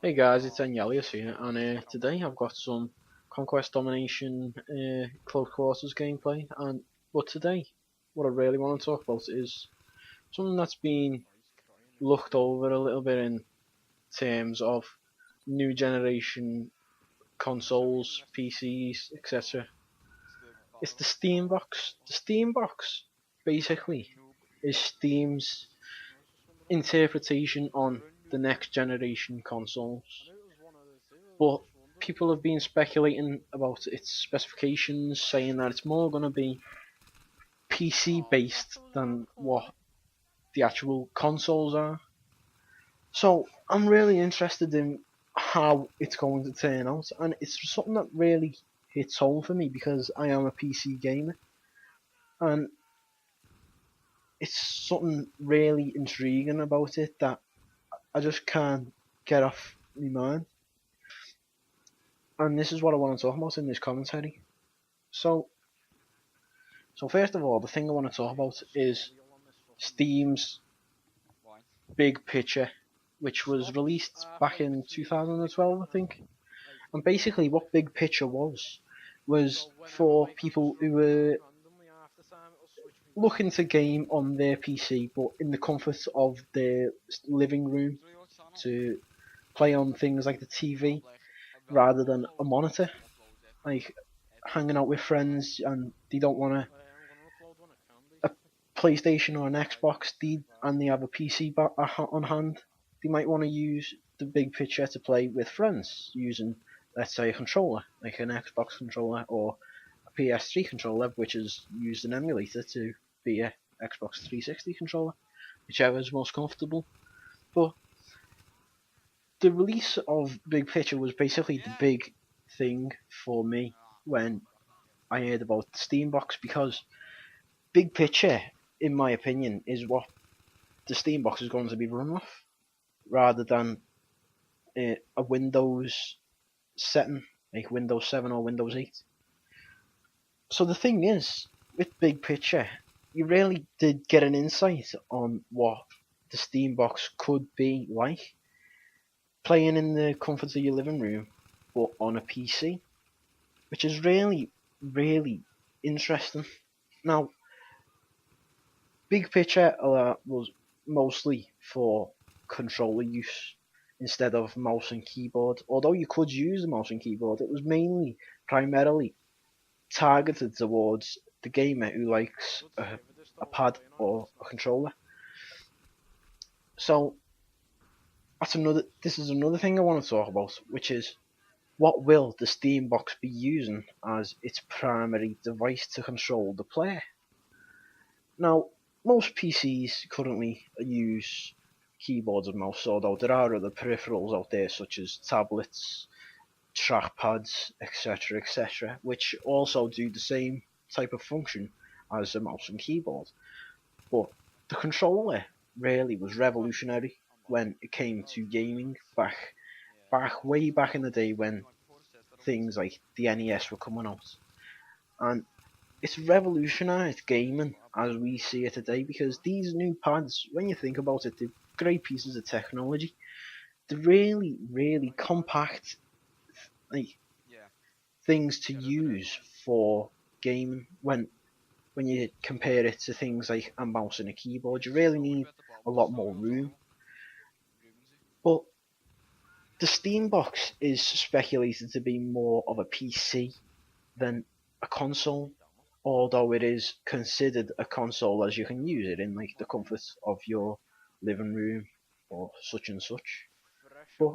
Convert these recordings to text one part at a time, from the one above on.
Hey guys, it's Anyelius here, and today I've got some Conquest Domination close quarters gameplay. But today, what I really want to talk about is something that's been looked over a little bit in terms of new generation consoles, PCs, etc. It's the Steam box. The Steam box basically is Steam's interpretation on the next generation consoles. But people have been speculating about its specifications, saying that it's more going to be PC based than what the actual consoles are. So I'm really interested in how it's going to turn out, and it's something that really hits home for me because I am a PC gamer, and it's something really intriguing about it that I just can't get off my mind. And this is what I want to talk about in this commentary. So So first of all, the thing I want to talk about is Steam's Big Picture, which was released back in 2012, I think. And basically, what Big Picture was for people who were looking to game on their PC, but in the comfort of their living room to play on things like the TV rather than a monitor, like hanging out with friends, and they don't want a PlayStation or an Xbox, and they have a PC on hand, they might want to use the big picture to play with friends using, let's say, a controller, like an Xbox controller or a PS3 controller, which is used an emulator to be a Xbox 360 controller, whichever is most comfortable. But the release of Big Picture was basically the big thing for me when I heard about the Steambox, because Big Picture, in my opinion, is what the Steambox is going to be run off, rather than a Windows setting like Windows 7 or Windows 8. So the thing is, with Big Picture, you really did get an insight on what the Steambox could be like, playing in the comfort of your living room, but on a PC, which is really, really interesting. Now, Big Picture was mostly for controller use instead of mouse and keyboard. Although you could use a mouse and keyboard, it was mainly primarily targeted towards the gamer who likes a pad or a controller. So this is another thing I want to talk about, which is what will the Steam box be using as its primary device to control the player? Now, most PCs currently use keyboards and mouse, although there are other peripherals out there such as tablets, trackpads, etc., which also do the same type of function as a mouse and keyboard. But the controller really was revolutionary when it came to gaming way back in the day when things like the NES were coming out. And it's revolutionised gaming as we see it today, because these new pads, when you think about it, they're great pieces of technology. They're really, really compact, like, things to use for gaming. When you compare it to things like a mouse and a keyboard, you really need a lot more room. But the Steam box is speculated to be more of a PC than a console, although it is considered a console as you can use it in like the comfort of your living room or such and such. But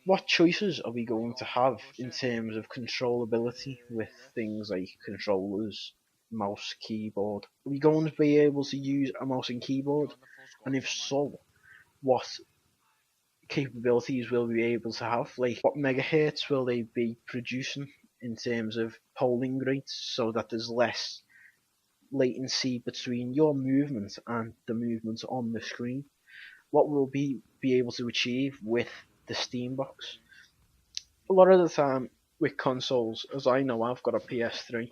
what choices are we going to have in terms of controllability with things like controllers, mouse, keyboard? Are we going to be able to use a mouse and keyboard? And if so, what capabilities will we be able to have? Like, what megahertz will they be producing in terms of polling rates so that there's less latency between your movement and the movement on the screen? What will be able to achieve with the Steam box? A lot of the time with consoles, as I know, I've got a PS3.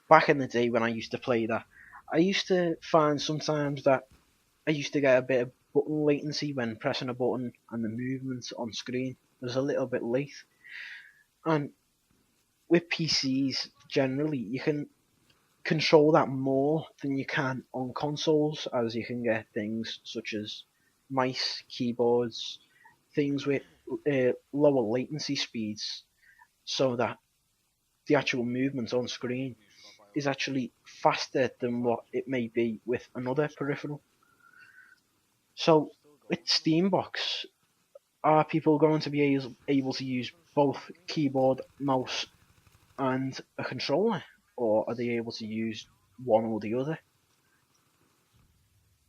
Back in the day when I used to play that, I used to find sometimes that I used to get a bit button latency when pressing a button and the movement on screen is a little bit late. And with PCs generally, you can control that more than you can on consoles, as you can get things such as mice, keyboards, things with lower latency speeds, so that the actual movement on screen is actually faster than what it may be with another peripheral. So with Steambox, are people going to be able to use both keyboard, mouse, and a controller, or are they able to use one or the other?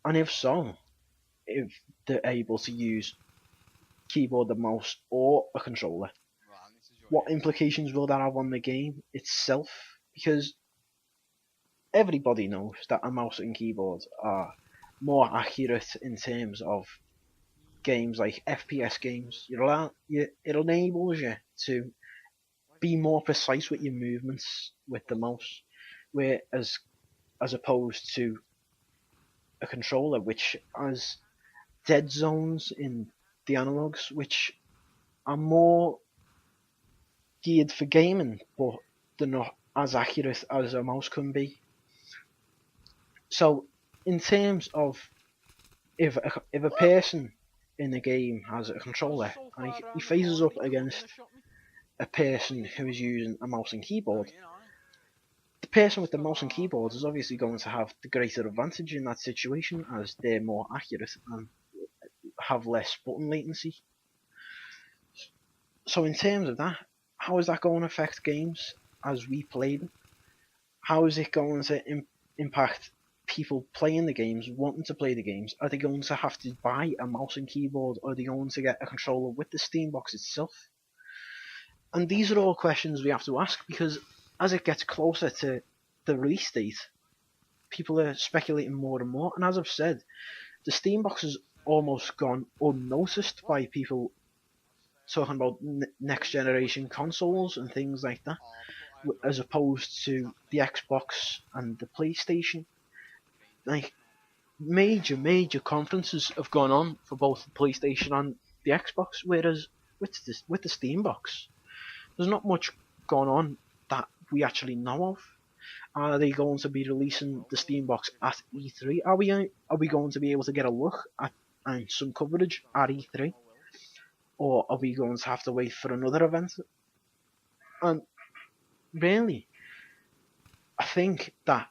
And if so, if they're able to use keyboard and mouse or a controller, what implications will that have on the game itself? Because everybody knows that a mouse and keyboard are more accurate in terms of games like FPS games. It enables you to be more precise with your movements with the mouse, whereas as opposed to a controller which has dead zones in the analogs, which are more geared for gaming, but they're not as accurate as a mouse can be. So, in terms of if a person in the game has a controller and he faces up against a person who is using a mouse and keyboard, the person with the mouse and keyboard is obviously going to have the greater advantage in that situation, as they're more accurate and have less button latency. So in terms of that, how is that going to affect games as we play them? How is it going to impact people playing the games, wanting to play the games? Are they going to have to buy a mouse and keyboard, or are they going to get a controller with the Steambox itself? And these are all questions we have to ask, because as it gets closer to the release date, people are speculating more and more. And as I've said, the Steambox has almost gone unnoticed by people talking about next generation consoles and things like that, as opposed to the Xbox and the PlayStation. Like, major conferences have gone on for both the PlayStation and the Xbox, whereas with the Steambox, there's not much going on that we actually know of. Are they going to be releasing the Steambox at E3? Are we going to be able to get a look at and some coverage at E3? Or are we going to have to wait for another event? And really, I think that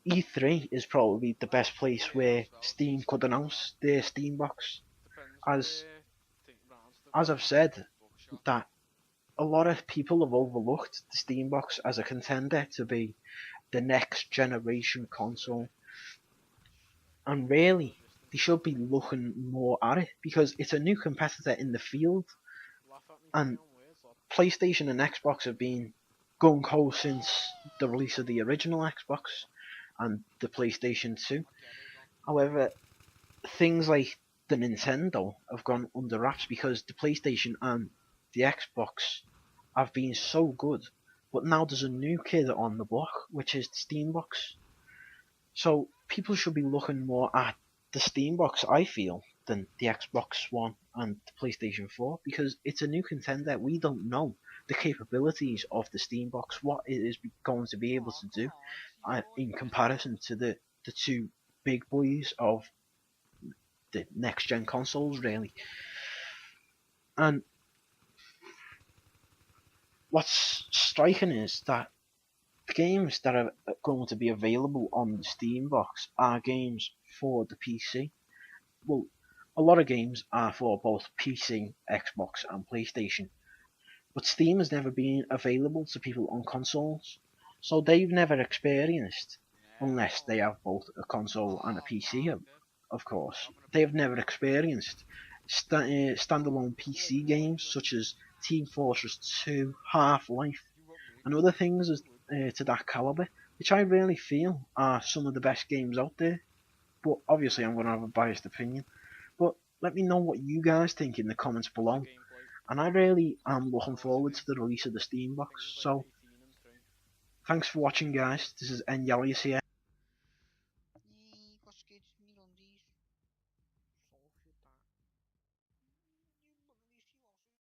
E3 is probably the best place where Steam could announce their Steambox. As I've said, that a lot of people have overlooked the Steambox as a contender to be the next generation console. And really, they should be looking more at it, because it's a new competitor in the field. And PlayStation and Xbox have been gung-ho since the release of the original Xbox and the PlayStation 2. However, things like the Nintendo have gone under wraps because the PlayStation and the Xbox have been so good. But now there's a new kid on the block, which is the Steambox. So people should be looking more at the Steambox, I feel, than the Xbox One and the PlayStation 4, because it's a new contender. We don't know the capabilities of the Steambox, what it is going to be able to do in comparison to the two big boys of the next gen consoles, really. And what's striking is that the games that are going to be available on the Steambox are games for the PC. Well, a lot of games are for both PC, Xbox, and PlayStation, but Steam has never been available to people on consoles, so they've never experienced, unless they have both a console and a PC, of course, they've never experienced standalone PC games such as Team Fortress 2, Half-Life, and other things to that caliber, which I really feel are some of the best games out there. But obviously I'm going to have a biased opinion. But let me know what you guys think in the comments below. And I really am looking forward to the release of the Steambox. So, thanks for watching, guys. This is Enyalius here.